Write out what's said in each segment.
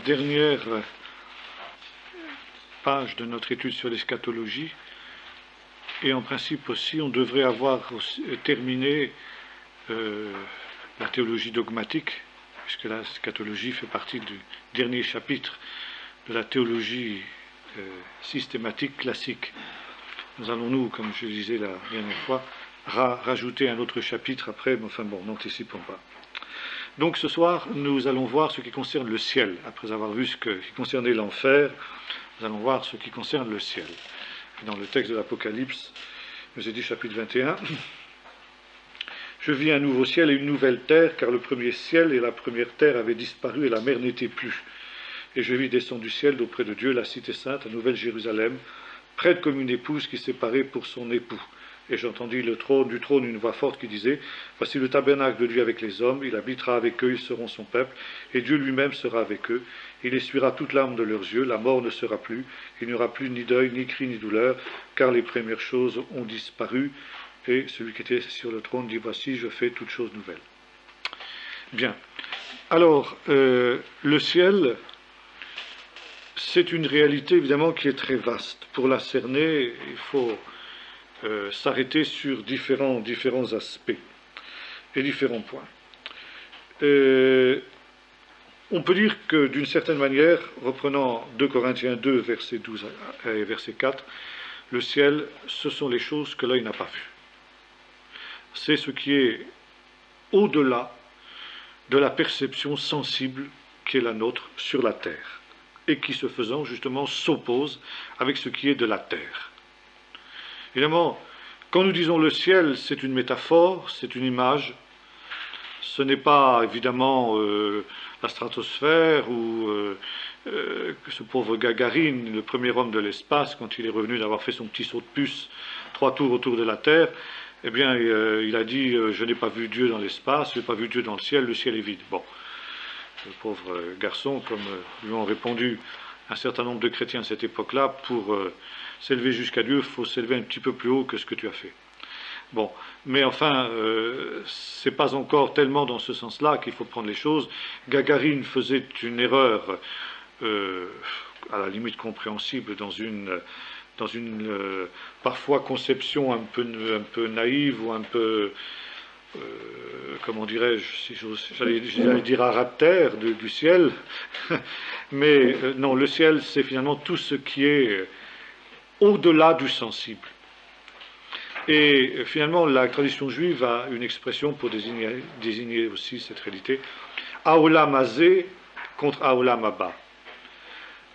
dernière page de notre étude sur l'eschatologie, et en principe aussi on devrait avoir terminé la théologie dogmatique, puisque la eschatologie fait partie du dernier chapitre de la théologie systématique classique. Nous allons, comme je disais la dernière fois, rajouter un autre chapitre après, mais enfin bon, n'anticipons pas. Donc ce soir, nous allons voir ce qui concerne le ciel. Après avoir vu ce qui concernait l'enfer, nous allons voir ce qui concerne le ciel. Dans le texte de l'Apocalypse, nous est dit chapitre 21, « Je vis un nouveau ciel et une nouvelle terre, car le premier ciel et la première terre avaient disparu et la mer n'était plus. Et je vis descendre du ciel d'auprès de Dieu la cité sainte, la nouvelle Jérusalem, prête comme une épouse qui s'est parée pour son époux. Et j'entendis du trône une voix forte qui disait, « Voici le tabernacle de Dieu avec les hommes, il habitera avec eux, ils seront son peuple, et Dieu lui-même sera avec eux. Il essuiera toute larme de leurs yeux, la mort ne sera plus, il n'y aura plus ni deuil, ni cri, ni douleur, car les premières choses ont disparu. » Et celui qui était sur le trône dit, « Voici, je fais toutes choses nouvelles. » Bien. Alors, le ciel, c'est une réalité évidemment qui est très vaste. Pour la cerner, il faut s'arrêter sur différents aspects et différents points. On peut dire que d'une certaine manière, reprenant 2 Corinthiens 2, verset 12 et verset 4, le ciel, ce sont les choses que l'œil n'a pas vues. C'est ce qui est au-delà de la perception sensible qui est la nôtre sur la terre, et qui, ce faisant, justement, s'oppose avec ce qui est de la terre. Évidemment, quand nous disons le ciel, c'est une métaphore, c'est une image. Ce n'est pas, évidemment, la stratosphère ou ce pauvre Gagarine, le premier homme de l'espace, quand il est revenu d'avoir fait son petit saut de puce, 3 tours autour de la Terre, eh bien, il a dit « Je n'ai pas vu Dieu dans l'espace, je n'ai pas vu Dieu dans le ciel est vide. » Bon, le pauvre garçon, comme lui ont répondu un certain nombre de chrétiens de cette époque-là, pour s'élever jusqu'à Dieu, il faut s'élever un petit peu plus haut que ce que tu as fait. Bon, mais enfin, c'est pas encore tellement dans ce sens-là qu'il faut prendre les choses. Gagarine faisait une erreur, à la limite compréhensible, dans une parfois conception un peu naïve ou un peu, comment dirais-je, si j'allais dire à ras de terre du ciel, mais non, le ciel, c'est finalement tout ce qui est au-delà du sensible. Et finalement, la tradition juive a une expression pour désigner aussi cette réalité. Haolam hazé contre Haolam haba.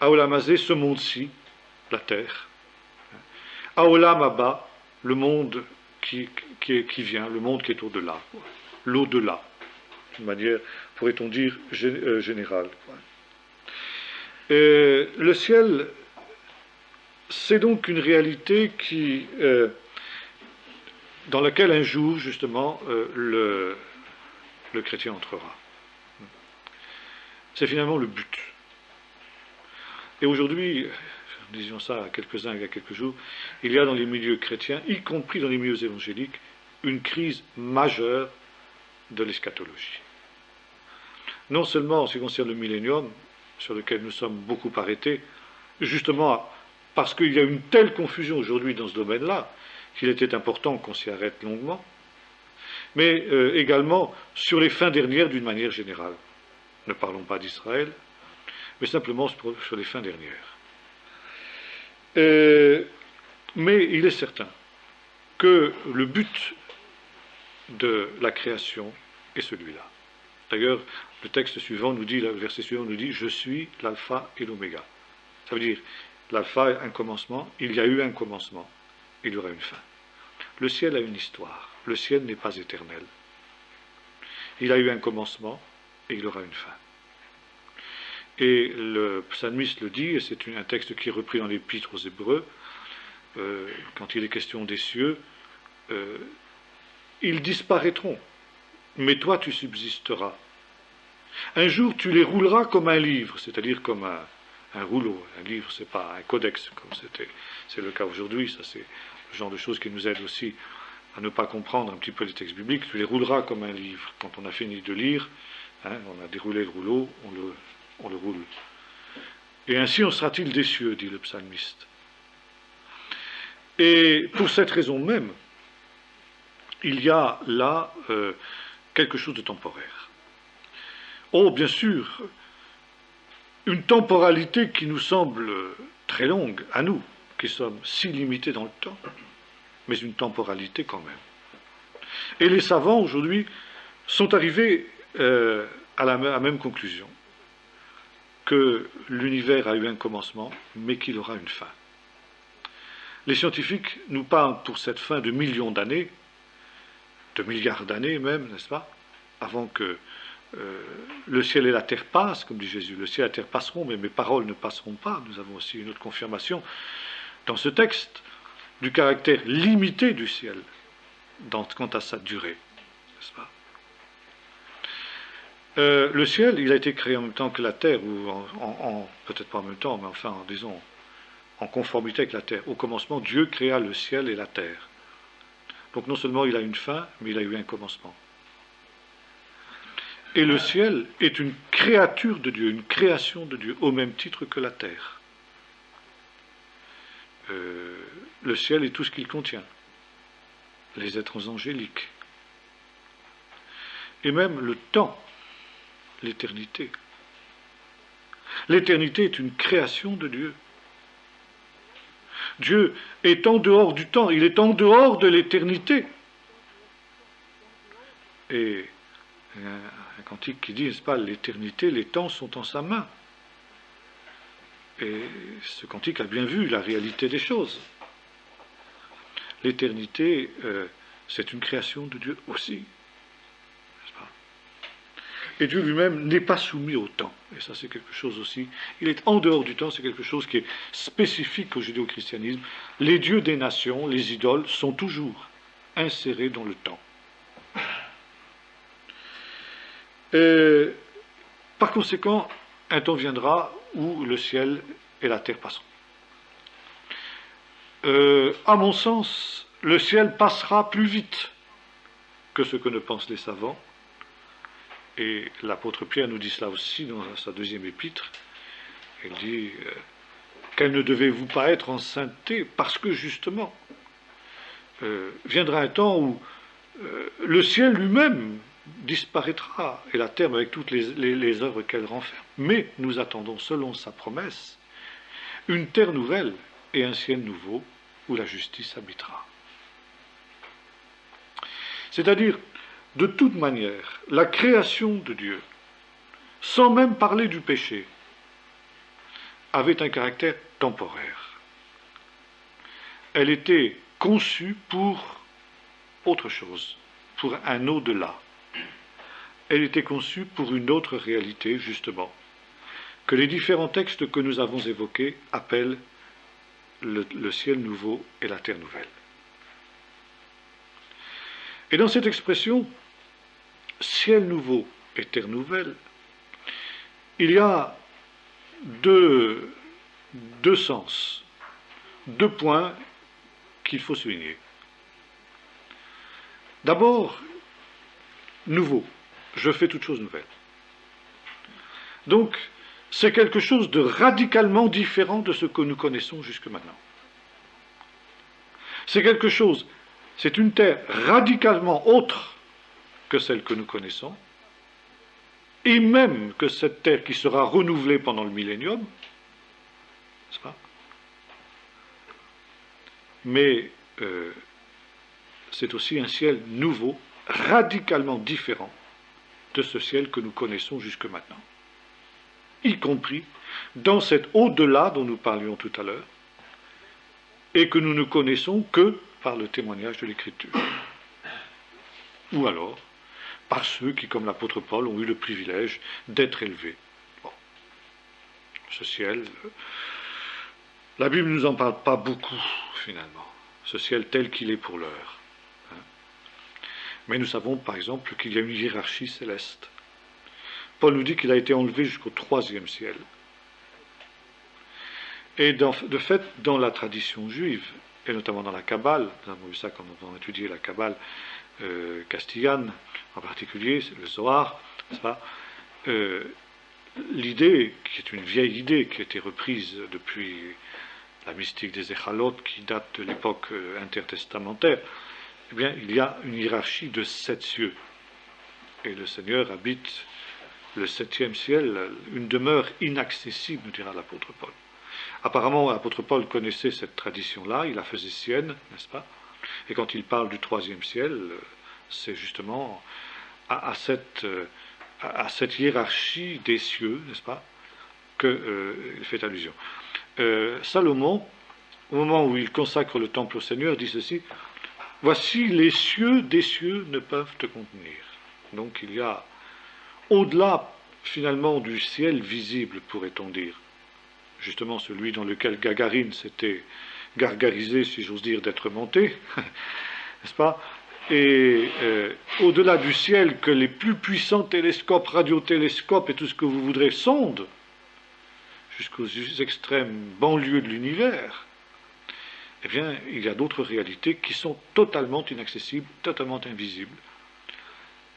Haolam hazé, ce monde-ci, la terre. Haolam haba, le monde qui vient, le monde qui est au-delà. L'au-delà, d'une manière, pourrait-on dire, générale. Le ciel, c'est donc une réalité qui... dans laquelle un jour, justement, le chrétien entrera. C'est finalement le but. Et aujourd'hui, nous disions ça à quelques-uns il y a quelques jours, il y a dans les milieux chrétiens, y compris dans les milieux évangéliques, une crise majeure de l'eschatologie. Non seulement en ce qui concerne le millénium, sur lequel nous sommes beaucoup arrêtés, justement parce qu'il y a une telle confusion aujourd'hui dans ce domaine-là, qu'il était important qu'on s'y arrête longuement, mais également sur les fins dernières d'une manière générale. Ne parlons pas d'Israël, mais simplement sur les fins dernières. Mais il est certain que le but de la création est celui-là. D'ailleurs, le texte suivant nous dit, le verset suivant nous dit « Je suis l'alpha et l'oméga ». Ça veut dire, l'alpha est un commencement, il y a eu un commencement, il y aura une fin. Le ciel a une histoire. Le ciel n'est pas éternel. Il a eu un commencement et il aura une fin. Et le psalmiste le dit, et c'est un texte qui est repris dans l'Épître aux Hébreux, quand il est question des cieux, ils disparaîtront, mais toi tu subsisteras. Un jour tu les rouleras comme un livre, c'est-à-dire comme un rouleau. Un livre, c'est pas un codex, comme c'est le cas aujourd'hui. Ça, c'est le genre de choses qui nous aident aussi à ne pas comprendre un petit peu les textes bibliques. Tu les rouleras comme un livre. Quand on a fini de lire, on a déroulé le rouleau, on le roule. Et ainsi en sera-t-il des cieux, dit le psalmiste. Et pour cette raison même, il y a là quelque chose de temporaire. Oh, bien sûr, une temporalité qui nous semble très longue, à nous, qui sommes si limités dans le temps, mais une temporalité quand même. Et les savants, aujourd'hui, sont arrivés à la même conclusion, que l'univers a eu un commencement, mais qu'il aura une fin. Les scientifiques nous parlent pour cette fin de millions d'années, de milliards d'années même, n'est-ce pas, avant que le ciel et la terre passent, comme dit Jésus. Le ciel et la terre passeront, mais mes paroles ne passeront pas. Nous avons aussi une autre confirmation dans ce texte du caractère limité du ciel quant à sa durée, n'est-ce pas. Le ciel, il a été créé en même temps que la terre, ou peut-être pas en même temps, mais enfin, disons, en conformité avec la terre. Au commencement, Dieu créa le ciel et la terre. Donc non seulement il a une fin, mais il a eu un commencement. Et le ciel est une créature de Dieu, une création de Dieu, au même titre que la terre. Le ciel est tout ce qu'il contient, les êtres angéliques, et même le temps, l'éternité. L'éternité est une création de Dieu. Dieu est en dehors du temps, il est en dehors de l'éternité. Et un cantique qui dit, n'est-ce pas, l'éternité, les temps sont en sa main. Et ce cantique a bien vu la réalité des choses. L'éternité, c'est une création de Dieu aussi. N'est-ce pas? Et Dieu lui-même n'est pas soumis au temps. Et ça, c'est quelque chose aussi. Il est en dehors du temps, c'est quelque chose qui est spécifique au judéo-christianisme. Les dieux des nations, les idoles, sont toujours insérés dans le temps. Par conséquent, un temps viendra où le ciel et la terre passeront. À mon sens, le ciel passera plus vite que ce que ne pensent les savants. Et l'apôtre Pierre nous dit cela aussi dans sa deuxième épître. Il dit qu'elle ne devait-vous pas être en sainteté, parce que justement, viendra un temps où le ciel lui-même disparaîtra, et la terre avec toutes les œuvres qu'elle renferme. Mais nous attendons, selon sa promesse, une terre nouvelle et un ciel nouveau où la justice habitera. C'est-à-dire, de toute manière, la création de Dieu, sans même parler du péché, avait un caractère temporaire. Elle était conçue pour autre chose, pour un au-delà. Elle était conçue pour une autre réalité, justement, que les différents textes que nous avons évoqués appellent le ciel nouveau et la terre nouvelle. Et dans cette expression, ciel nouveau et terre nouvelle, il y a deux sens, deux points qu'il faut souligner. D'abord, nouveau. Je fais toute chose nouvelle. Donc, c'est quelque chose de radicalement différent de ce que nous connaissons jusque maintenant. C'est quelque chose, c'est une terre radicalement autre que celle que nous connaissons, et même que cette terre qui sera renouvelée pendant le millénium, n'est-ce pas? Mais c'est aussi un ciel nouveau, radicalement différent de ce ciel que nous connaissons jusque maintenant, y compris dans cet au-delà dont nous parlions tout à l'heure, et que nous ne connaissons que par le témoignage de l'Écriture. Ou alors, par ceux qui, comme l'apôtre Paul, ont eu le privilège d'être élevés. Bon. Ce ciel, la Bible ne nous en parle pas beaucoup, finalement. Ce ciel tel qu'il est pour l'heure. Mais nous savons, par exemple, qu'il y a une hiérarchie céleste. Paul nous dit qu'il a été enlevé jusqu'au 3e ciel. Et de fait, dans la tradition juive, et notamment dans la Kabbale, nous avons vu ça quand nous avons étudié la Kabbale castillane, en particulier, le Zohar, n'est-ce pas, l'idée, qui est une vieille idée, qui a été reprise depuis la mystique des Échalotes, qui date de l'époque intertestamentaire, eh bien, il y a une hiérarchie de 7 cieux. Et le Seigneur habite le 7e ciel, une demeure inaccessible, nous dira l'apôtre Paul. Apparemment, l'apôtre Paul connaissait cette tradition-là, il la faisait sienne, n'est-ce pas? Et quand il parle du 3e ciel, c'est justement à cette hiérarchie des cieux, n'est-ce pas, qu'il fait allusion. Salomon, au moment où il consacre le temple au Seigneur, dit ceci: « Voici les cieux des cieux ne peuvent te contenir. » Donc il y a, au-delà finalement du ciel visible, pourrait-on dire, justement celui dans lequel Gagarine s'était gargarisé, si j'ose dire, d'être monté, n'est-ce pas? Et au-delà du ciel que les plus puissants télescopes, radiotélescopes et tout ce que vous voudrez sondent, jusqu'aux extrêmes banlieues de l'univers, eh bien, il y a d'autres réalités qui sont totalement inaccessibles, totalement invisibles.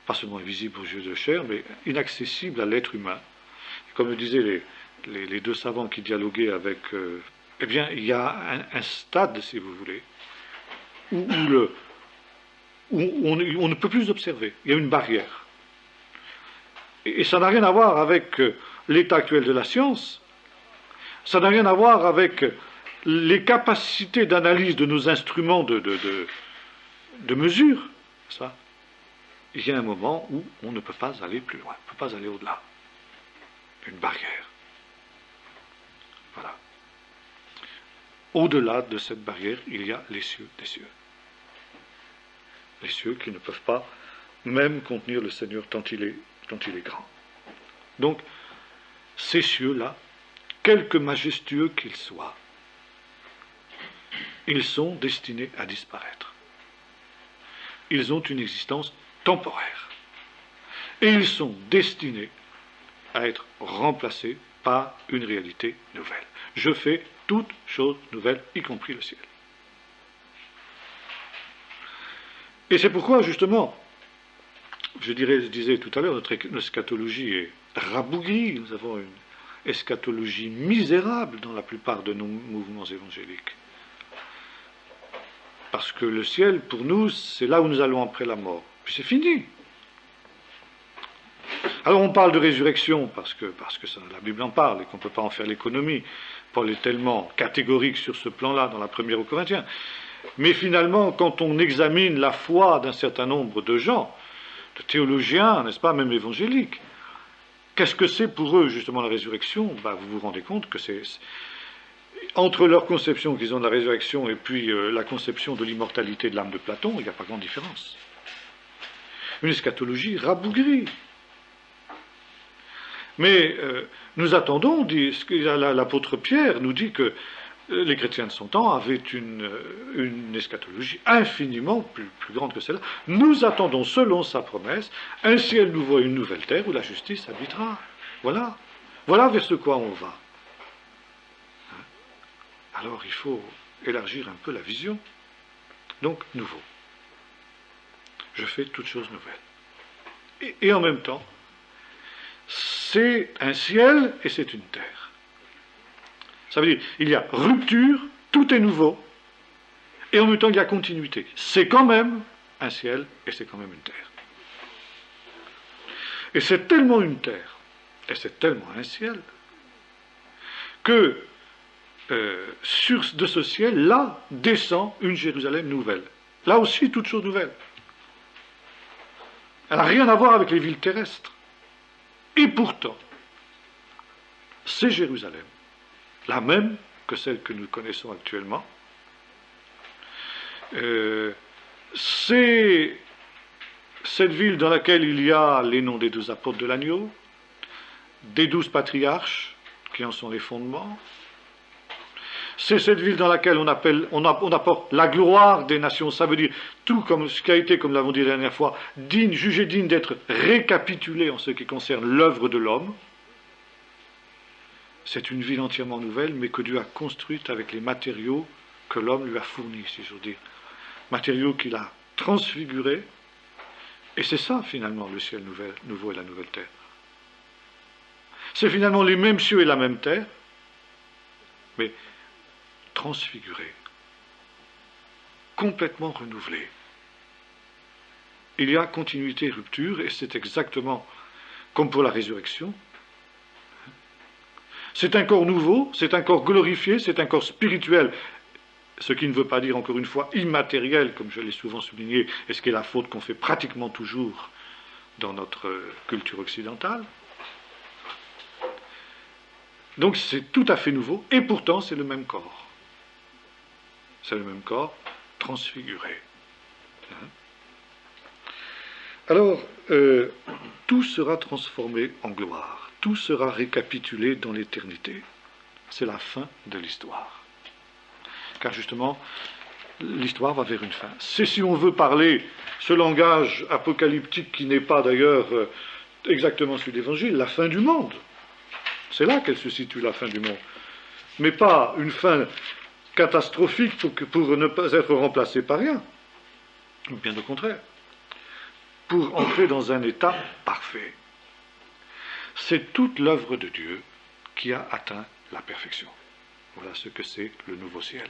Pas seulement invisibles aux yeux de chair, mais inaccessibles à l'être humain. Et comme le disaient les deux savants qui dialoguaient avec... eh bien, il y a un stade, si vous voulez, où on ne peut plus observer. Il y a une barrière. Et ça n'a rien à voir avec l'état actuel de la science. Ça n'a rien à voir avec les capacités d'analyse de nos instruments de mesure. Ça. Il y a un moment où on ne peut pas aller plus loin, on ne peut pas aller au-delà. Une barrière. Voilà. Au-delà de cette barrière, il y a les cieux des cieux. Les cieux qui ne peuvent pas même contenir le Seigneur tant il est grand. Donc, ces cieux-là, quelque majestueux qu'ils soient, ils sont destinés à disparaître. Ils ont une existence temporaire. Et ils sont destinés à être remplacés par une réalité nouvelle. Je fais toutes choses nouvelles, y compris le ciel. Et c'est pourquoi, justement, je disais tout à l'heure, notre eschatologie est rabougrie. Nous avons une eschatologie misérable dans la plupart de nos mouvements évangéliques. Parce que le ciel, pour nous, c'est là où nous allons après la mort. Puis c'est fini. Alors on parle de résurrection, parce que ça, la Bible en parle, et qu'on ne peut pas en faire l'économie. Paul est tellement catégorique sur ce plan-là dans la première aux Corinthiens. Mais finalement, quand on examine la foi d'un certain nombre de gens, de théologiens, n'est-ce pas, même évangéliques, qu'est-ce que c'est pour eux, justement, la résurrection? Vous vous rendez compte que c'est entre leur conception qu'ils ont de la résurrection et puis la conception de l'immortalité de l'âme de Platon, il n'y a pas grande différence. Une eschatologie rabougrie. Mais nous attendons, l'apôtre Pierre nous dit que les chrétiens de son temps avaient une eschatologie infiniment plus grande que celle-là. Nous attendons, selon sa promesse, un ciel nouveau et une nouvelle terre où la justice habitera. Voilà. Voilà vers ce quoi on va. Alors il faut élargir un peu la vision. Donc, nouveau. Je fais toutes choses nouvelles. Et en même temps, c'est un ciel et c'est une terre. Ça veut dire, il y a rupture, tout est nouveau, et en même temps il y a continuité. C'est quand même un ciel et c'est quand même une terre. Et c'est tellement une terre, et c'est tellement un ciel, que de ce ciel-là descend une Jérusalem nouvelle. Là aussi, toute chose nouvelle. Elle n'a rien à voir avec les villes terrestres. Et pourtant, c'est Jérusalem, la même que celle que nous connaissons actuellement. C'est cette ville dans laquelle il y a les noms des 12 apôtres de l'agneau, des 12 patriarches qui en sont les fondements. C'est cette ville dans laquelle on apporte la gloire des nations. Ça veut dire tout comme ce qui a été, comme nous l'avons dit la dernière fois, jugé digne d'être récapitulé en ce qui concerne l'œuvre de l'homme. C'est une ville entièrement nouvelle, mais que Dieu a construite avec les matériaux que l'homme lui a fournis, si j'ose dire. Matériaux qu'il a transfigurés. Et c'est ça, finalement, le ciel nouveau et la nouvelle terre. C'est finalement les mêmes cieux et la même terre, mais transfigurés, complètement renouvelés. Il y a continuité et rupture, et c'est exactement comme pour la résurrection. C'est un corps nouveau, c'est un corps glorifié, c'est un corps spirituel, ce qui ne veut pas dire, encore une fois, immatériel, comme je l'ai souvent souligné, et ce qui est la faute qu'on fait pratiquement toujours dans notre culture occidentale. Donc c'est tout à fait nouveau, et pourtant c'est le même corps. C'est le même corps transfiguré. Alors, tout sera transformé en gloire, tout sera récapitulé dans l'éternité. C'est la fin de l'histoire. Car justement, l'histoire va vers une fin. C'est, si on veut parler ce langage apocalyptique qui n'est pas d'ailleurs exactement celui de l'Évangile, la fin du monde. C'est là qu'elle se situe, la fin du monde. Mais pas une fin catastrophique pour ne pas être remplacée par rien. Bien au contraire. Pour entrer dans un état parfait. C'est toute l'œuvre de Dieu qui a atteint la perfection. Voilà ce que c'est le nouveau ciel.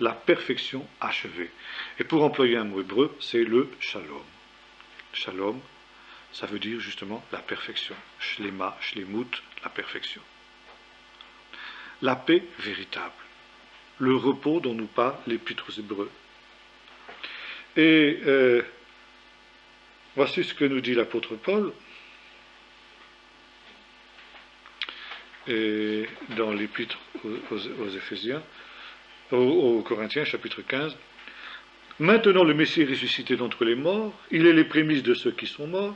La perfection achevée. Et pour employer un mot hébreu, c'est le shalom. Shalom, ça veut dire justement la perfection. Shlema, shlemut, la perfection. La paix véritable. Le repos dont nous parle l'Épître aux Hébreux. Et voici ce que nous dit l'apôtre Paul et dans l'Épître aux Éphésiens, aux Corinthiens, chapitre 15. Maintenant le Messie est ressuscité d'entre les morts, il est les prémices de ceux qui sont morts,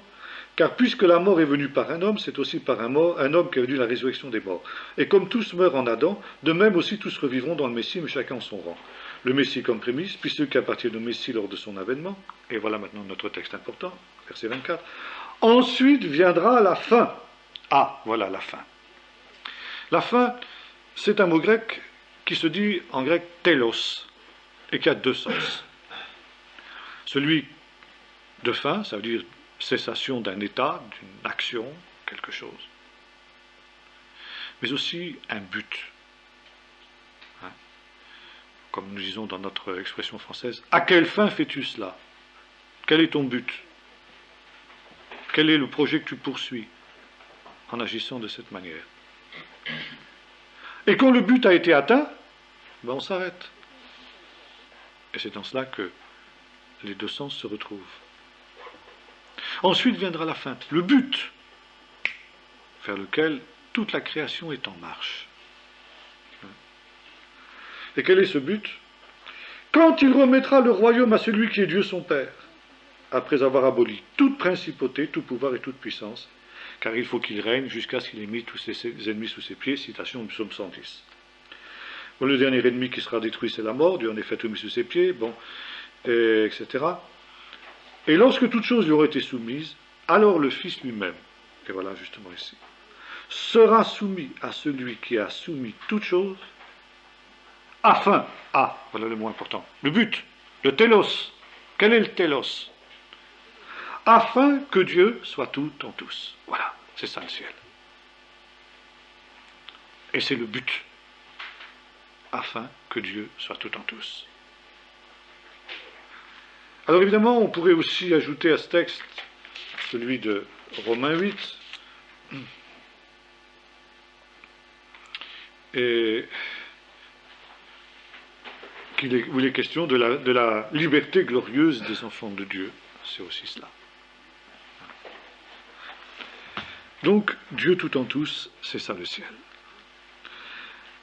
car puisque la mort est venue par un homme, c'est aussi par un homme qu'est venue la résurrection des morts. Et comme tous meurent en Adam, de même aussi tous revivront dans le Messie, mais chacun en son rang. Le Messie comme prémisse, puis ceux qui appartiennent au Messie lors de son avènement. Et voilà maintenant notre texte important, verset 24. Ensuite viendra la fin. Ah, voilà la fin. La fin, c'est un mot grec qui se dit en grec telos, et qui a deux sens. Celui de fin, ça veut dire cessation d'un état, d'une action, quelque chose. Mais aussi un but. Comme nous disons dans notre expression française, à quelle fin fais-tu cela? Quel est ton but? Quel est le projet que tu poursuis en agissant de cette manière? Et quand le but a été atteint, ben on s'arrête. Et c'est dans cela que les deux sens se retrouvent. Ensuite viendra la fin, le but, vers lequel toute la création est en marche. Et quel est ce but? Quand il remettra le royaume à celui qui est Dieu son Père, après avoir aboli toute principauté, tout pouvoir et toute puissance, car il faut qu'il règne jusqu'à ce qu'il ait mis tous ses ennemis sous ses pieds, citation du psaume 110. Bon, le dernier ennemi qui sera détruit, c'est la mort, Dieu en effet tout mis sous ses pieds, bon, etc. Et lorsque toutes choses lui auront été soumises, alors le Fils lui-même, et voilà justement ici, sera soumis à celui qui a soumis toutes choses, afin, voilà le mot important, le but, le télos. Quel est le télos? Afin que Dieu soit tout en tous. Voilà, c'est ça le ciel. Et c'est le but. Afin que Dieu soit tout en tous. Alors évidemment, on pourrait aussi ajouter à ce texte celui de Romains 8, et où il est question de la liberté glorieuse des enfants de Dieu. C'est aussi cela. Donc, Dieu tout en tous, c'est ça le ciel.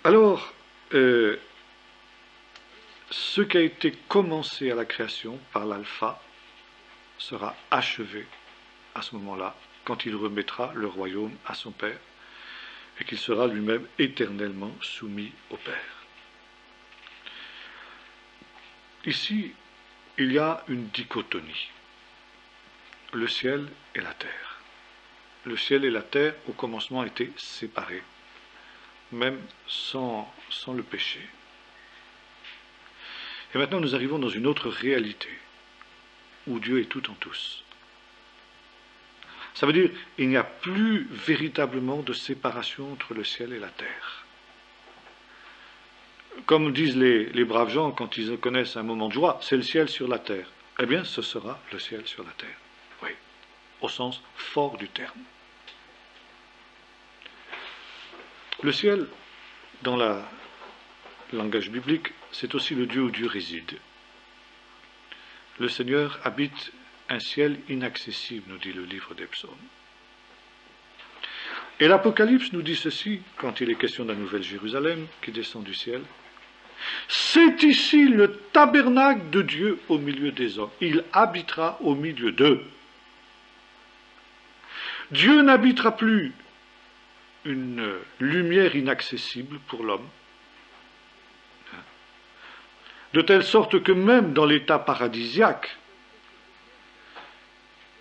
Alors, ce qui a été commencé à la création par l'alpha sera achevé à ce moment-là, quand il remettra le royaume à son Père, et qu'il sera lui-même éternellement soumis au Père. Ici, il y a une dichotomie. Le ciel et la terre. Le ciel et la terre, au commencement, étaient séparés, même sans le péché. Et maintenant, nous arrivons dans une autre réalité, où Dieu est tout en tous. Ça veut dire qu'il n'y a plus véritablement de séparation entre le ciel et la terre. Comme disent les braves gens quand ils connaissent un moment de joie, c'est le ciel sur la terre. Eh bien, ce sera le ciel sur la terre. Oui, au sens fort du terme. Le ciel, dans le langage biblique, c'est aussi le Dieu où Dieu réside. Le Seigneur habite un ciel inaccessible, nous dit le livre des psaumes. Et l'Apocalypse nous dit ceci, quand il est question de la Nouvelle Jérusalem qui descend du ciel. C'est ici le tabernacle de Dieu au milieu des hommes. Il habitera au milieu d'eux. Dieu n'habitera plus une lumière inaccessible pour l'homme, de telle sorte que même dans l'état paradisiaque,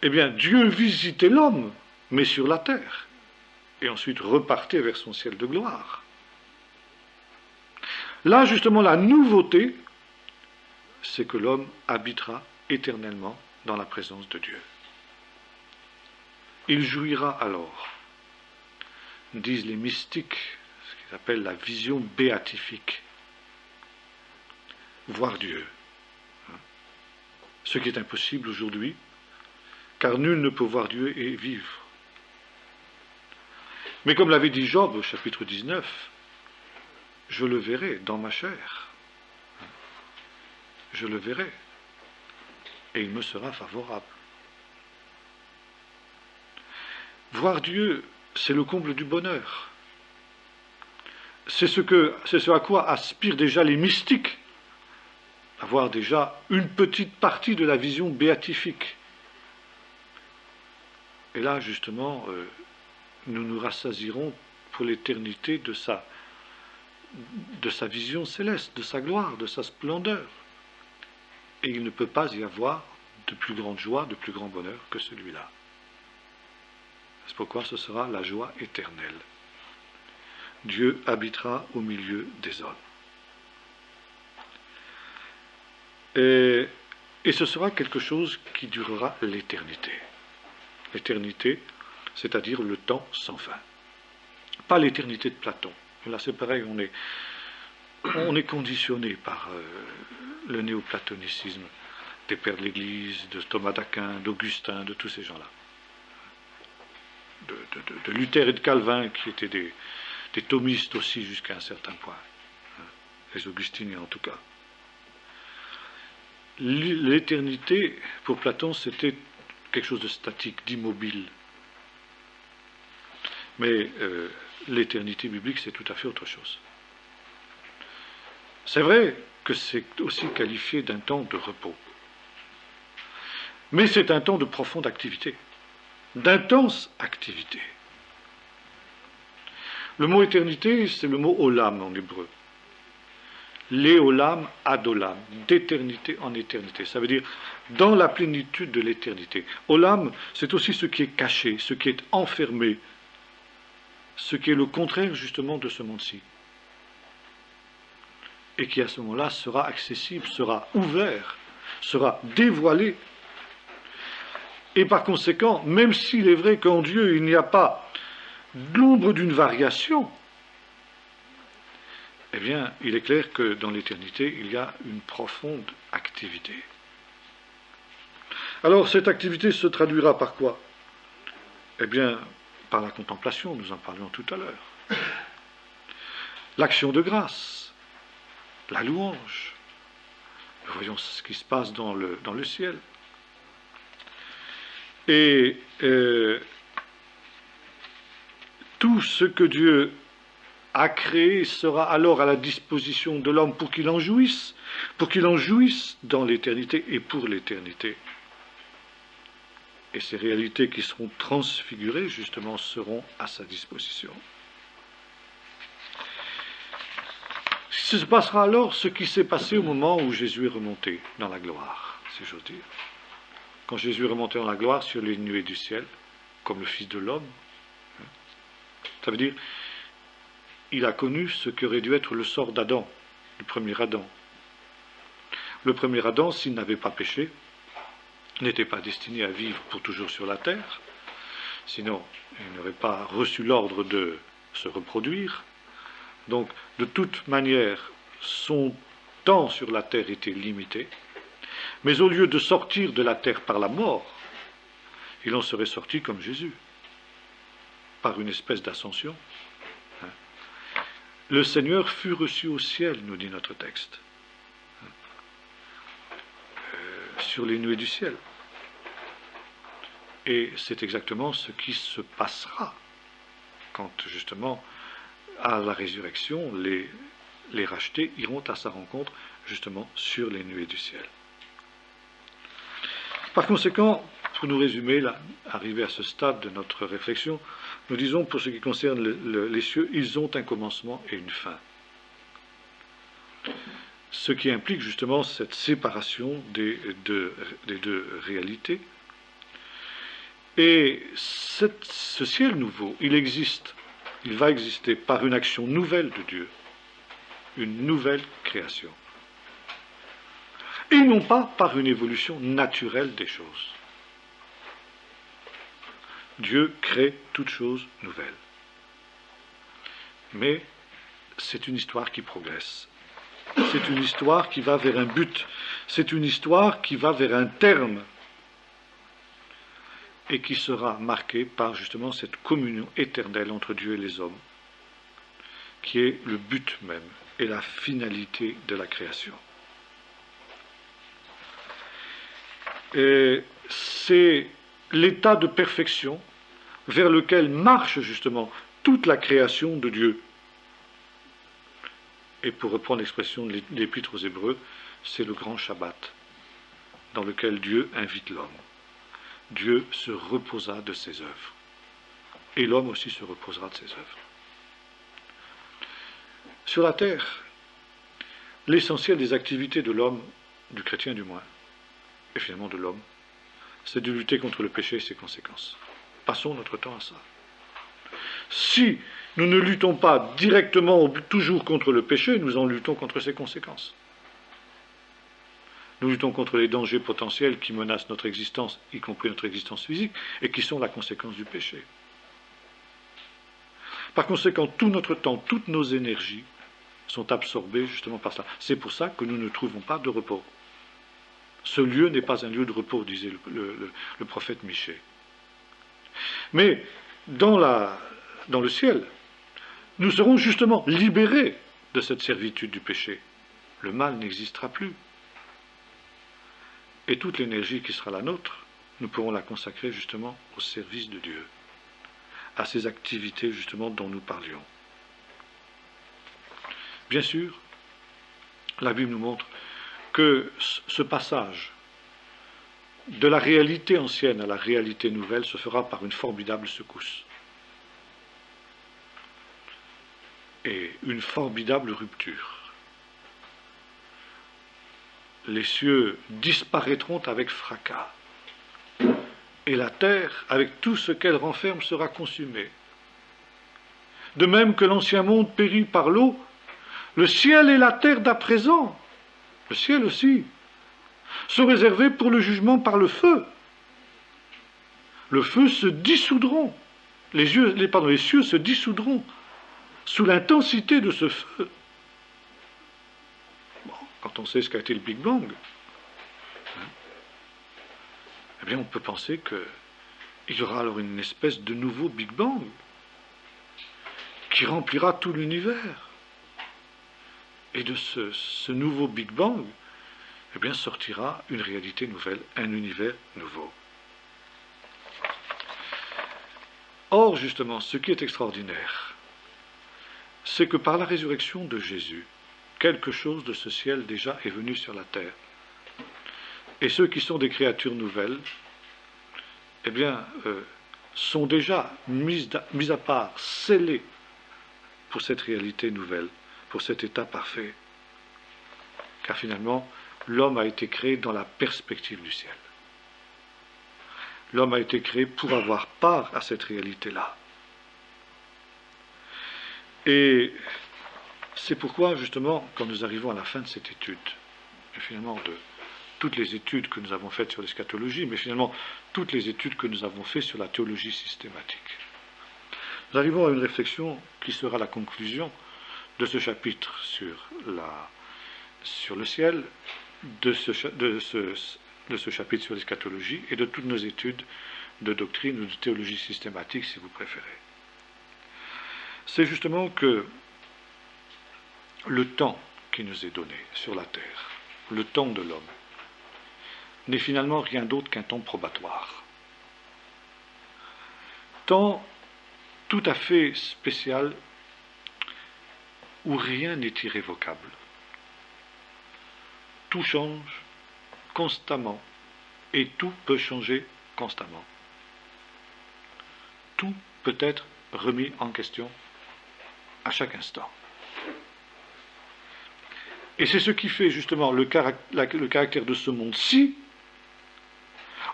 eh bien, Dieu visitait l'homme, mais sur la terre, et ensuite repartait vers son ciel de gloire. Là, justement, la nouveauté, c'est que l'homme habitera éternellement dans la présence de Dieu. Il jouira alors, disent les mystiques, ce qu'ils appellent la vision béatifique, voir Dieu. Ce qui est impossible aujourd'hui, car nul ne peut voir Dieu et vivre. Mais comme l'avait dit Job au chapitre 19, je le verrai dans ma chair. Je le verrai. Et il me sera favorable. Voir Dieu, c'est le comble du bonheur. C'est ce à quoi aspirent déjà les mystiques. Avoir déjà une petite partie de la vision béatifique. Et là, justement, nous nous rassasierons pour l'éternité de sa vision céleste, de sa gloire, de sa splendeur. Et il ne peut pas y avoir de plus grande joie, de plus grand bonheur que celui-là. C'est pourquoi ce sera la joie éternelle. Dieu habitera au milieu des hommes. Et ce sera quelque chose qui durera l'éternité. L'éternité, c'est-à-dire le temps sans fin. Pas l'éternité de Platon. Là, c'est pareil, on est conditionné par le néoplatonisme des pères de l'Église, de Thomas d'Aquin, d'Augustin, de tous ces gens-là. De Luther et de Calvin, qui étaient des thomistes aussi jusqu'à un certain point. Les augustiniens en tout cas. L'éternité, pour Platon, c'était quelque chose de statique, d'immobile. Mais l'éternité biblique, c'est tout à fait autre chose. C'est vrai que c'est aussi qualifié d'un temps de repos. Mais c'est un temps de profonde activité, d'intense activité. Le mot éternité, c'est le mot olam en hébreu. Léolam, adolam, d'éternité en éternité. Ça veut dire dans la plénitude de l'éternité. Olam, c'est aussi ce qui est caché, ce qui est enfermé, ce qui est le contraire justement de ce monde-ci. Et qui à ce moment-là sera accessible, sera ouvert, sera dévoilé. Et par conséquent, même s'il est vrai qu'en Dieu il n'y a pas l'ombre d'une variation, eh bien, il est clair que dans l'éternité, il y a une profonde activité. Alors, cette activité se traduira par quoi? Eh bien, par la contemplation, nous en parlions tout à l'heure. L'action de grâce, la louange. Nous voyons ce qui se passe dans le ciel. Et tout ce que Dieu a créé sera alors à la disposition de l'homme pour qu'il en jouisse dans l'éternité et pour l'éternité. Et ces réalités qui seront transfigurées, justement, seront à sa disposition. Ce se passera alors ce qui s'est passé au moment où Jésus est remonté dans la gloire, si j'ose dire. Quand Jésus est remonté dans la gloire sur les nuées du ciel, comme le Fils de l'homme, ça veut dire il a connu ce qui aurait dû être le sort d'Adam, du premier Adam. Le premier Adam, s'il n'avait pas péché, n'était pas destiné à vivre pour toujours sur la terre. sinon il n'aurait pas reçu l'ordre de se reproduire. Donc, de toute manière, son temps sur la terre était limité, mais au lieu de sortir de la terre par la mort, il en serait sorti comme Jésus, par une espèce d'ascension. Le Seigneur fut reçu au ciel, nous dit notre texte, sur les nuées du ciel. Et c'est exactement ce qui se passera quand, justement, à la résurrection, les rachetés iront à sa rencontre, justement, sur les nuées du ciel. Par conséquent, pour nous résumer, là, arrivé à ce stade de notre réflexion, nous disons, pour ce qui concerne les cieux, ils ont un commencement et une fin. Ce qui implique justement cette séparation des deux réalités. Et ce ciel nouveau, il existe, il va exister par une action nouvelle de Dieu, une nouvelle création. Et non pas par une évolution naturelle des choses. Dieu crée toutes choses nouvelles. Mais c'est une histoire qui progresse. C'est une histoire qui va vers un but. C'est une histoire qui va vers un terme. Et qui sera marquée par justement cette communion éternelle entre Dieu et les hommes, qui est le but même et la finalité de la création. Et c'est l'état de perfection vers lequel marche justement toute la création de Dieu. Et pour reprendre l'expression de l'Épître aux Hébreux, c'est le grand Shabbat, dans lequel Dieu invite l'homme. Dieu se reposa de ses œuvres. Et l'homme aussi se reposera de ses œuvres. Sur la terre, l'essentiel des activités de l'homme, du chrétien du moins, et finalement de l'homme, c'est de lutter contre le péché et ses conséquences. Passons notre temps à ça. Si nous ne luttons pas directement ou toujours contre le péché, nous en luttons contre ses conséquences. Nous luttons contre les dangers potentiels qui menacent notre existence, y compris notre existence physique, et qui sont la conséquence du péché. Par conséquent, tout notre temps, toutes nos énergies sont absorbées justement par ça. C'est pour ça que nous ne trouvons pas de repos. Ce lieu n'est pas un lieu de repos, disait le prophète Michée. Mais dans le ciel, nous serons justement libérés de cette servitude du péché. Le mal n'existera plus. Et toute l'énergie qui sera la nôtre, nous pourrons la consacrer justement au service de Dieu, à ces activités justement dont nous parlions. Bien sûr, la Bible nous montre que ce passage de la réalité ancienne à la réalité nouvelle se fera par une formidable secousse et une formidable rupture. Les cieux disparaîtront avec fracas, et la terre, avec tout ce qu'elle renferme, sera consumée. De même que l'ancien monde périt par l'eau, le ciel et la terre d'à présent, le ciel aussi, sont réservés pour le jugement par le feu. Le feu se dissoudront, les cieux se dissoudront sous l'intensité de ce feu. Quand on sait ce qu'a été le Big Bang, eh bien on peut penser qu'il y aura alors une espèce de nouveau Big Bang qui remplira tout l'univers. Et de ce nouveau Big Bang, eh bien sortira une réalité nouvelle, un univers nouveau. Or, justement, ce qui est extraordinaire, c'est que par la résurrection de Jésus, quelque chose de ce ciel déjà est venu sur la terre. Et ceux qui sont des créatures nouvelles, eh bien, sont déjà mis à part, scellés pour cette réalité nouvelle, pour cet état parfait. Car finalement, l'homme a été créé dans la perspective du ciel. L'homme a été créé pour avoir part à cette réalité-là. Et c'est pourquoi, justement, quand nous arrivons à la fin de cette étude, et finalement toutes les études que nous avons faites sur l'eschatologie, mais finalement toutes les études que nous avons faites sur la théologie systématique. Nous arrivons à une réflexion qui sera la conclusion de ce chapitre sur le ciel, de ce chapitre sur l'eschatologie et de toutes nos études de doctrine ou de théologie systématique, si vous préférez. C'est justement que le temps qui nous est donné sur la terre, le temps de l'homme, n'est finalement rien d'autre qu'un temps probatoire. Temps tout à fait spécial où rien n'est irrévocable. Tout change constamment et tout peut changer constamment. Tout peut être remis en question à chaque instant. Et c'est ce qui fait justement le caractère de ce monde-ci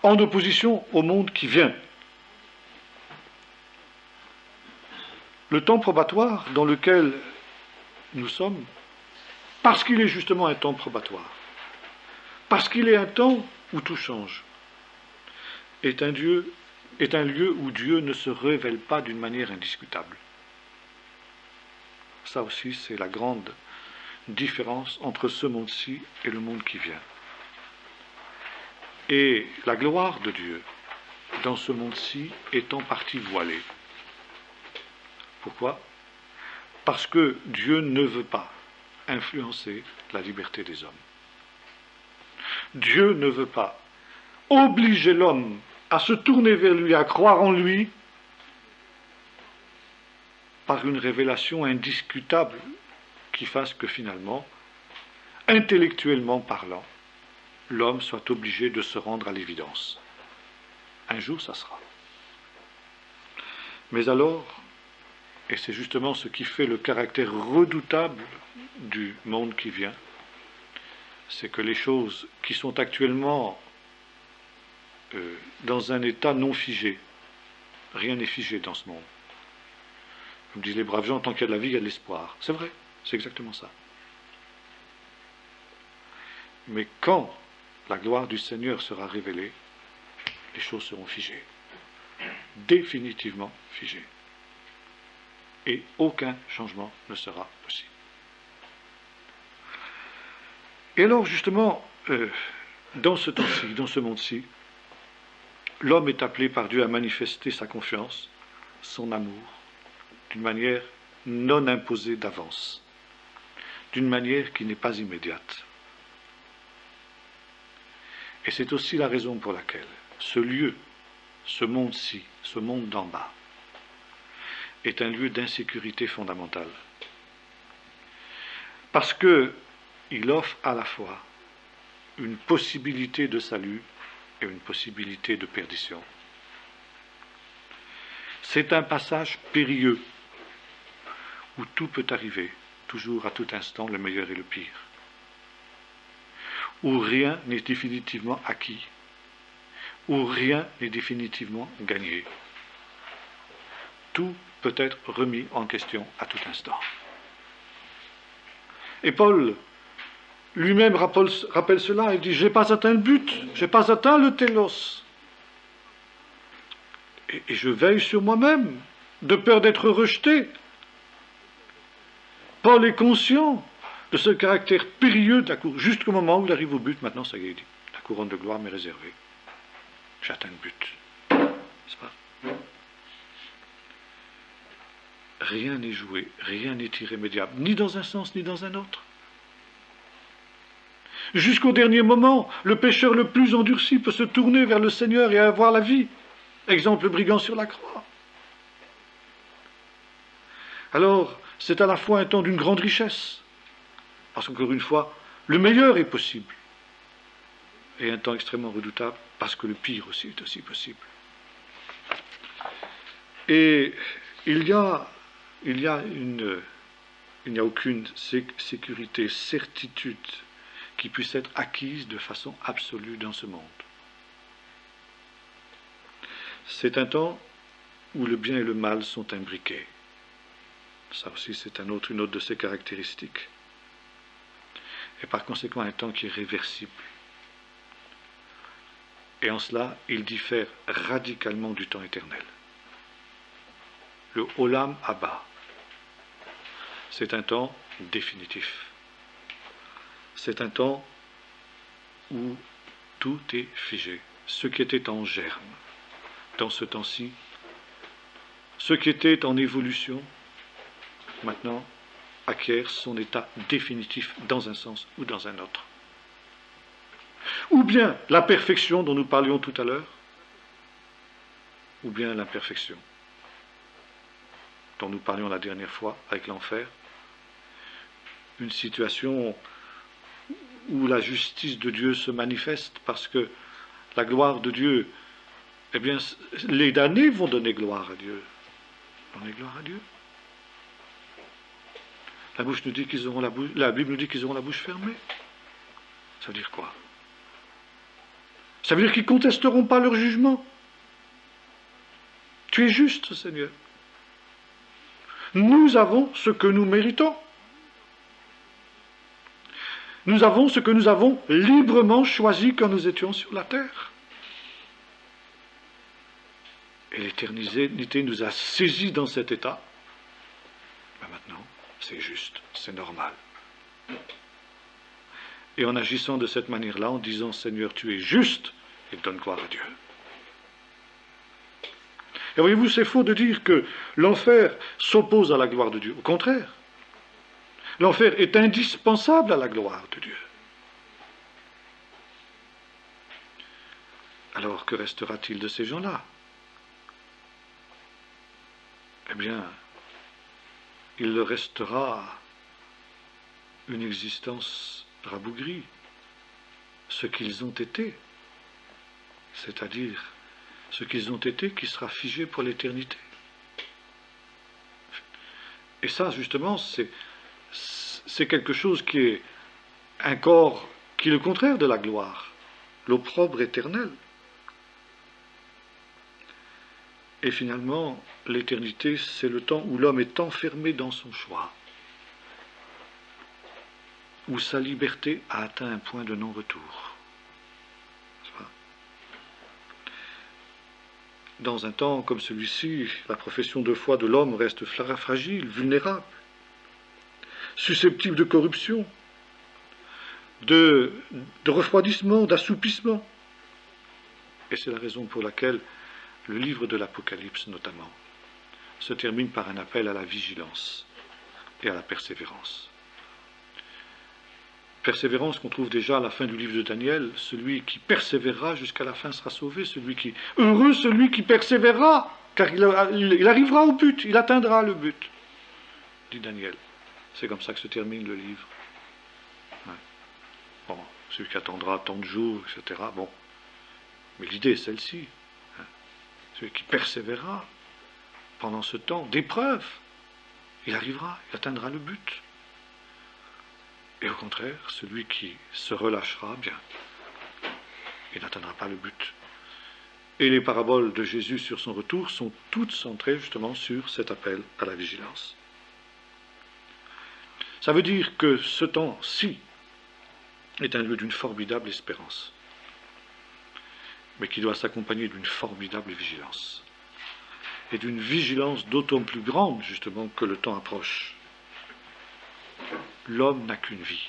en opposition au monde qui vient. Le temps probatoire dans lequel nous sommes, parce qu'il est justement un temps probatoire, parce qu'il est un temps où tout change, est un lieu où Dieu ne se révèle pas d'une manière indiscutable. Ça aussi, c'est la grande différence entre ce monde-ci et le monde qui vient. Et la gloire de Dieu dans ce monde-ci est en partie voilée. Pourquoi ? Parce que Dieu ne veut pas influencer la liberté des hommes. Dieu ne veut pas obliger l'homme à se tourner vers lui, à croire en lui, par une révélation indiscutable qui fasse que finalement, intellectuellement parlant, l'homme soit obligé de se rendre à l'évidence. Un jour, ça sera. Mais alors, et c'est justement ce qui fait le caractère redoutable du monde qui vient, c'est que les choses qui sont actuellement dans un état non figé, rien n'est figé dans ce monde. Comme disent les braves gens, tant qu'il y a de la vie, il y a de l'espoir. C'est vrai, c'est exactement ça. Mais quand la gloire du Seigneur sera révélée, les choses seront figées. Définitivement figées. Et aucun changement ne sera possible. Et alors justement, dans ce temps-ci, dans ce monde-ci, l'homme est appelé par Dieu à manifester sa confiance, son amour, d'une manière non imposée d'avance, d'une manière qui n'est pas immédiate. Et c'est aussi la raison pour laquelle ce lieu, ce monde-ci, ce monde d'en bas, est un lieu d'insécurité fondamentale. Parce qu'il offre à la fois une possibilité de salut et une possibilité de perdition. C'est un passage périlleux où tout peut arriver, toujours à tout instant, le meilleur et le pire. Où rien n'est définitivement acquis, où rien n'est définitivement gagné. Tout peut être remis en question à tout instant. Et Paul lui-même rappelle cela, il dit « J'ai pas atteint le but, j'ai pas atteint le télos. Et je veille sur moi-même, de peur d'être rejeté. » Paul est conscient de ce caractère périlleux de la cour, jusqu'au moment où il arrive au but. Maintenant, ça y est, il dit, la couronne de gloire m'est réservée. J'atteins le but. N'est-ce pas ? Rien n'est joué, rien n'est irrémédiable, ni dans un sens, ni dans un autre. Jusqu'au dernier moment, le pécheur le plus endurci peut se tourner vers le Seigneur et avoir la vie. Exemple, le brigand sur la croix. Alors, c'est à la fois un temps d'une grande richesse, parce qu'encore une fois, le meilleur est possible, et un temps extrêmement redoutable, parce que le pire aussi est aussi possible. Et il n'y a aucune sécurité, certitude qui puisse être acquise de façon absolue dans ce monde. C'est un temps où le bien et le mal sont imbriqués. Ça aussi, c'est une autre de ses caractéristiques. Et par conséquent, un temps qui est réversible. Et en cela, il diffère radicalement du temps éternel. Le Olam Abba, c'est un temps définitif. C'est un temps où tout est figé. Ce qui était en germe, dans ce temps-ci, ce qui était en évolution, maintenant, acquiert son état définitif dans un sens ou dans un autre. Ou bien la perfection dont nous parlions tout à l'heure, ou bien l'imperfection dont nous parlions la dernière fois avec l'enfer, une situation où la justice de Dieu se manifeste parce que la gloire de Dieu, eh bien, les damnés vont donner gloire à Dieu. Donner gloire à Dieu. La Bible nous dit qu'ils auront la bouche fermée. Ça veut dire quoi? Ça veut dire qu'ils ne contesteront pas leur jugement. Tu es juste, Seigneur. Nous avons ce que nous méritons. Nous avons ce que nous avons librement choisi quand nous étions sur la terre. Et l'éternité nous a saisis dans cet état. Ben maintenant, c'est juste, c'est normal. Et en agissant de cette manière-là, en disant Seigneur, tu es juste, et donne gloire à Dieu. Et voyez-vous, c'est faux de dire que l'enfer s'oppose à la gloire de Dieu. Au contraire, l'enfer est indispensable à la gloire de Dieu. Alors, que restera-t-il de ces gens-là? Eh bien, il leur restera une existence rabougrie, ce qu'ils ont été, c'est-à-dire ce qu'ils ont été qui sera figé pour l'éternité. Et ça, justement, c'est quelque chose qui est un corps qui est le contraire de la gloire, l'opprobre éternel. Et finalement, l'éternité, c'est le temps où l'homme est enfermé dans son choix, où sa liberté a atteint un point de non-retour. Dans un temps comme celui-ci, la profession de foi de l'homme reste fragile, vulnérable, susceptible de corruption, de refroidissement, d'assoupissement. Et c'est la raison pour laquelle le livre de l'Apocalypse, notamment, se termine par un appel à la vigilance et à la persévérance. Persévérance qu'on trouve déjà à la fin du livre de Daniel, celui qui persévérera jusqu'à la fin sera sauvé, heureux celui qui persévérera, car il arrivera au but, il atteindra le but, dit Daniel. C'est comme ça que se termine le livre. Ouais. Bon, celui qui attendra tant de jours, etc. Bon, mais l'idée est celle-ci. Celui qui persévérera pendant ce temps d'épreuve, il arrivera, il atteindra le but. Et au contraire, celui qui se relâchera, bien, il n'atteindra pas le but. Et les paraboles de Jésus sur son retour sont toutes centrées justement sur cet appel à la vigilance. Ça veut dire que ce temps-ci est un lieu d'une formidable espérance, mais qui doit s'accompagner d'une formidable vigilance. Et d'une vigilance d'autant plus grande, justement, que le temps approche. L'homme n'a qu'une vie.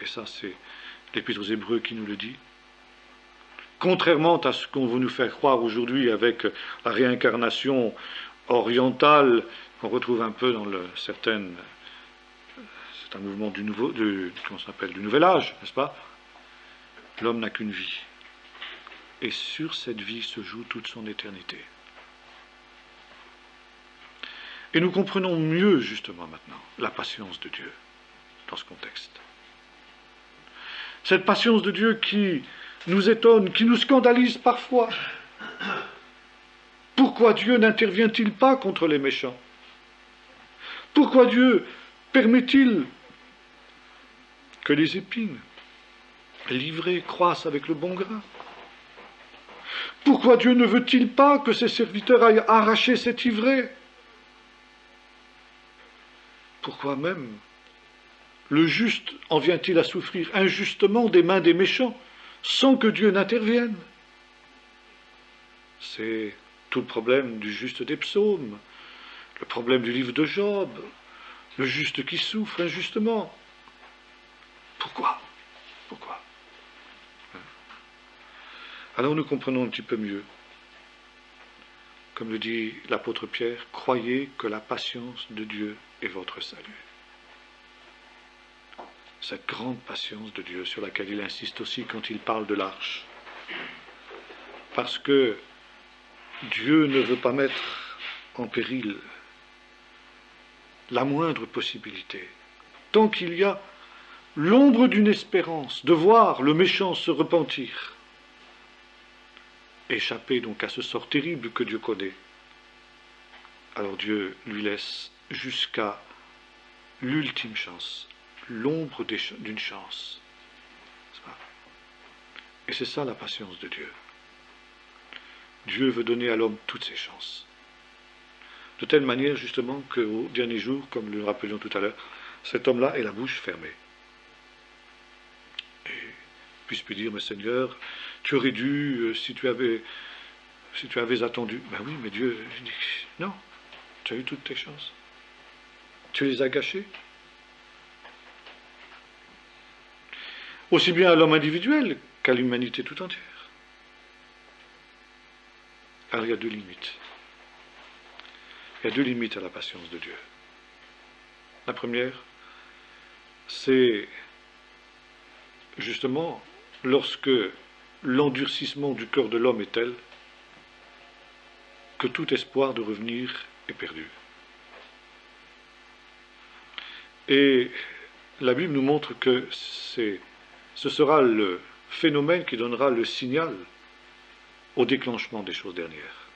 Et ça, c'est l'Épître aux Hébreux qui nous le dit. Contrairement à ce qu'on veut nous faire croire aujourd'hui avec la réincarnation orientale qu'on retrouve un peu dans c'est un mouvement du nouvel âge, n'est-ce pas? L'homme n'a qu'une vie. Et sur cette vie se joue toute son éternité. Et nous comprenons mieux, justement, maintenant, la patience de Dieu dans ce contexte. Cette patience de Dieu qui nous étonne, qui nous scandalise parfois. Pourquoi Dieu n'intervient-il pas contre les méchants? Pourquoi Dieu permet-il que les épines livrées croissent avec le bon grain? Pourquoi Dieu ne veut-il pas que ses serviteurs aillent arracher cet ivraie? Pourquoi même le juste en vient-il à souffrir injustement des mains des méchants? sans que Dieu n'intervienne. C'est tout le problème du juste des psaumes, le problème du livre de Job, le juste qui souffre injustement. Pourquoi? Pourquoi? Alors nous comprenons un petit peu mieux. Comme le dit l'apôtre Pierre, croyez que la patience de Dieu est votre salut. Cette grande patience de Dieu sur laquelle il insiste aussi quand il parle de l'arche. Parce que Dieu ne veut pas mettre en péril la moindre possibilité. Tant qu'il y a l'ombre d'une espérance de voir le méchant se repentir, échapper donc à ce sort terrible que Dieu connaît, alors Dieu lui laisse jusqu'à l'ultime chance, l'ombre d'une chance. Et c'est ça la patience de Dieu. Dieu veut donner à l'homme toutes ses chances. De telle manière justement qu'au dernier jour, comme le rappelions tout à l'heure, cet homme-là ait la bouche fermée. Et puisse lui dire, mais Seigneur, tu aurais dû, si tu avais attendu. Ben oui, mais Dieu dit, non, tu as eu toutes tes chances. Tu les as gâchées. Aussi bien à l'homme individuel qu'à l'humanité tout entière. Alors il y a deux limites. Il y a deux limites à la patience de Dieu. La première, c'est justement lorsque l'endurcissement du cœur de l'homme est tel que tout espoir de revenir est perdu. Et la Bible nous montre que ce sera le phénomène qui donnera le signal au déclenchement des choses dernières.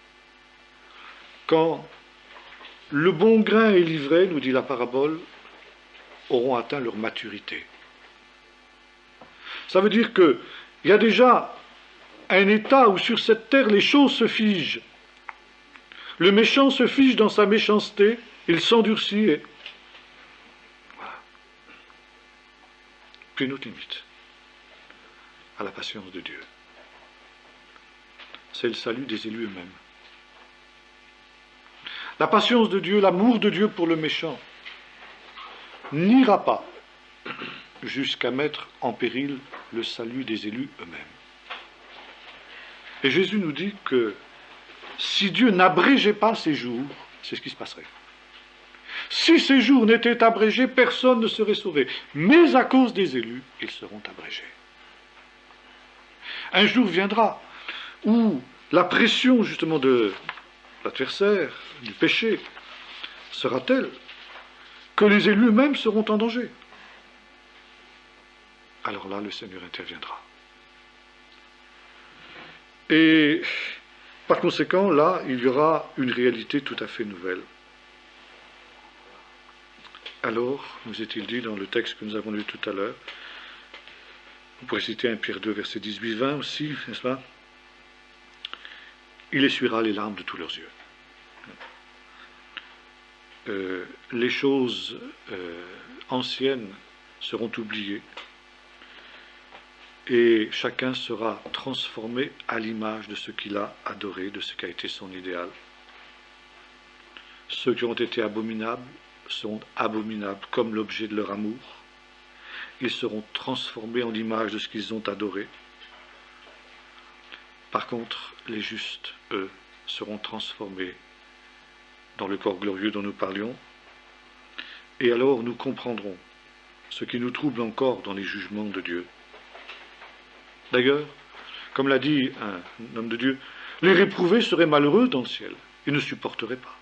Quand le bon grain et l'ivraie, nous dit la parabole, auront atteint leur maturité. Ça veut dire qu'il y a déjà un état où sur cette terre les choses se figent. Le méchant se fige dans sa méchanceté, il s'endurcit et... Voilà. Puis une autre limite à la patience de Dieu. C'est le salut des élus eux-mêmes. La patience de Dieu, l'amour de Dieu pour le méchant, n'ira pas jusqu'à mettre en péril le salut des élus eux-mêmes. Et Jésus nous dit que si Dieu n'abrégeait pas ces jours, c'est ce qui se passerait. Si ces jours n'étaient abrégés, personne ne serait sauvé. Mais à cause des élus, ils seront abrégés. Un jour viendra où la pression justement de l'adversaire, du péché, sera telle que les élus eux-mêmes seront en danger. Alors là, le Seigneur interviendra. Et par conséquent, là, il y aura une réalité tout à fait nouvelle. Alors, nous est-il dit dans le texte que nous avons lu tout à l'heure, vous pourrez citer 1 Pierre 2, verset 18-20 aussi, n'est-ce pas? Il essuiera les larmes de tous leurs yeux. Les choses anciennes seront oubliées et chacun sera transformé à l'image de ce qu'il a adoré, de ce qui a été son idéal. Ceux qui ont été abominables seront abominables comme l'objet de leur amour. Ils seront transformés en l'image de ce qu'ils ont adoré. Par contre, les justes, eux, seront transformés dans le corps glorieux dont nous parlions. Et alors nous comprendrons ce qui nous trouble encore dans les jugements de Dieu. D'ailleurs, comme l'a dit un homme de Dieu, les réprouvés seraient malheureux dans le ciel. Ils ne supporteraient pas.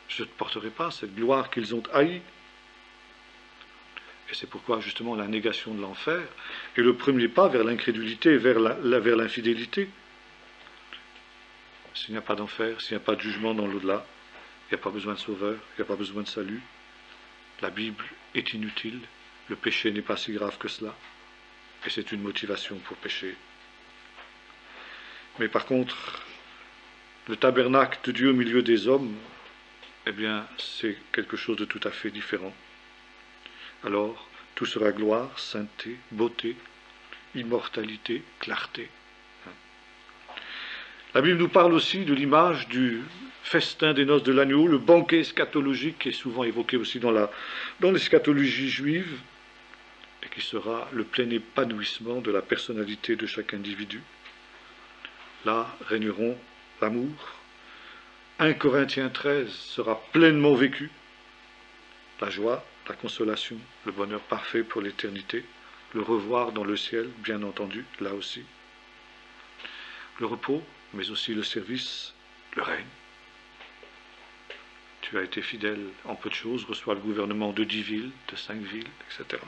Je ne supporterai pas cette gloire qu'ils ont haïe. Et c'est pourquoi justement la négation de l'enfer est le premier pas vers l'incrédulité, vers l'infidélité. S'il n'y a pas d'enfer, s'il n'y a pas de jugement dans l'au-delà, il n'y a pas besoin de sauveur, il n'y a pas besoin de salut. La Bible est inutile, le péché n'est pas si grave que cela, et c'est une motivation pour pécher. Mais par contre, le tabernacle de Dieu au milieu des hommes, eh bien, c'est quelque chose de tout à fait différent. Alors, tout sera gloire, sainteté, beauté, immortalité, clarté. La Bible nous parle aussi de l'image du festin des noces de l'agneau, le banquet eschatologique qui est souvent évoqué aussi dans l'eschatologie juive et qui sera le plein épanouissement de la personnalité de chaque individu. Là régneront l'amour. 1 Corinthiens 13 sera pleinement vécu. La joie, la consolation, le bonheur parfait pour l'éternité, le revoir dans le ciel, bien entendu, là aussi. Le repos, mais aussi le service, le règne. Tu as été fidèle en peu de choses, reçois le gouvernement de 10 villes, de 5 villes, etc.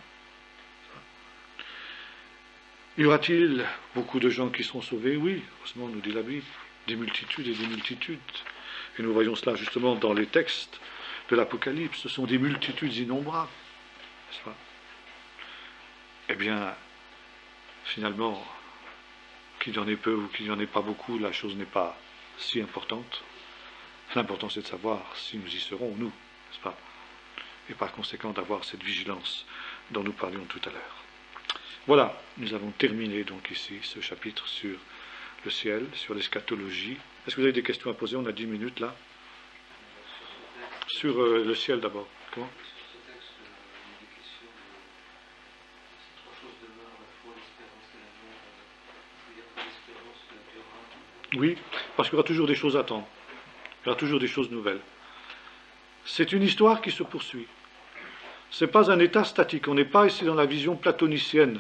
Y aura-t-il beaucoup de gens qui seront sauvés? Oui, heureusement, nous dit la Bible, des multitudes et des multitudes. Et nous voyons cela justement dans les textes de l'Apocalypse. Ce sont des multitudes innombrables, n'est-ce pas? Eh bien, finalement, qu'il y en ait peu ou qu'il n'y en ait pas beaucoup, la chose n'est pas si importante. L'important, c'est de savoir si nous y serons, nous, n'est-ce pas? Et par conséquent, d'avoir cette vigilance dont nous parlions tout à l'heure. Voilà, nous avons terminé donc ici ce chapitre sur le ciel, sur l'eschatologie. Est-ce que vous avez des questions à poser? On a 10 minutes là. Sur le ciel d'abord. Comment? Oui, parce qu'il y aura toujours des choses à attendre. Il y aura toujours des choses nouvelles. C'est une histoire qui se poursuit. Ce n'est pas un état statique. On n'est pas ici dans la vision platonicienne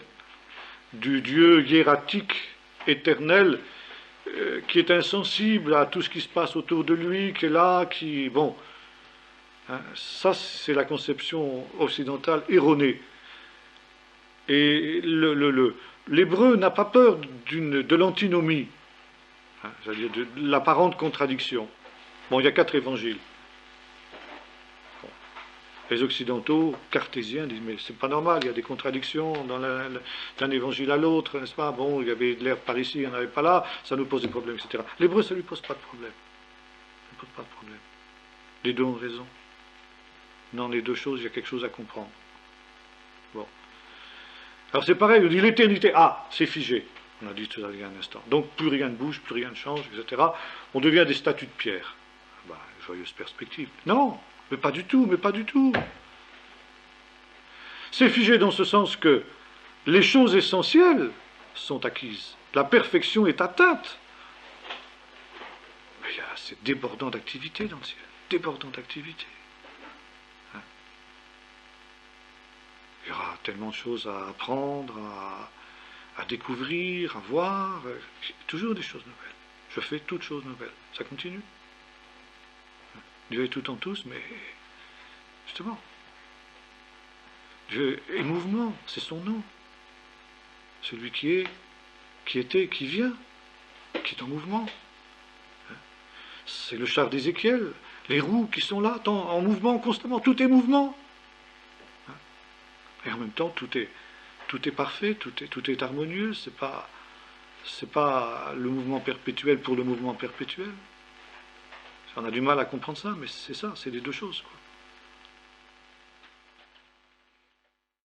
du Dieu hiératique, éternel, qui est insensible à tout ce qui se passe autour de lui, qui est là, qui... Bon, hein, ça c'est la conception occidentale erronée. Et l'hébreu n'a pas peur de l'antinomie, hein, c'est-à-dire de l'apparente contradiction. Bon, il y a 4 évangiles. Bon. Les occidentaux, cartésiens, disent mais c'est pas normal, il y a des contradictions d'un évangile à l'autre, n'est-ce pas? Bon, il y avait de l'herbe par ici, il n'y en avait pas là, ça nous pose des problèmes, etc. L'hébreu, ça ne lui pose pas de problème. Ça ne pose pas de problème. Les deux ont raison. Dans les deux choses, il y a quelque chose à comprendre. Bon. Alors c'est pareil, on dit l'éternité, c'est figé. On a dit tout ça il y a un instant. Donc plus rien ne bouge, plus rien ne change, etc. On devient des statues de pierre. Joyeuse perspective. Non, mais pas du tout, mais pas du tout. C'est figé dans ce sens que les choses essentielles sont acquises. La perfection est atteinte. Mais c'est débordant d'activité dans le ciel. Débordant d'activité. Hein? Il y aura tellement de choses à apprendre, à découvrir, à voir. Toujours des choses nouvelles. Je fais toutes choses nouvelles. Ça continue. Dieu est tout en tous, mais justement, Dieu est mouvement, c'est son nom. Celui qui est, qui était, qui vient, qui est en mouvement. C'est le char d'Ézéchiel, les roues qui sont là, en mouvement constamment, tout est mouvement. Et en même temps, tout est parfait, tout est harmonieux, c'est pas le mouvement perpétuel pour le mouvement perpétuel. On a du mal à comprendre ça, mais c'est ça, c'est les deux choses, quoi.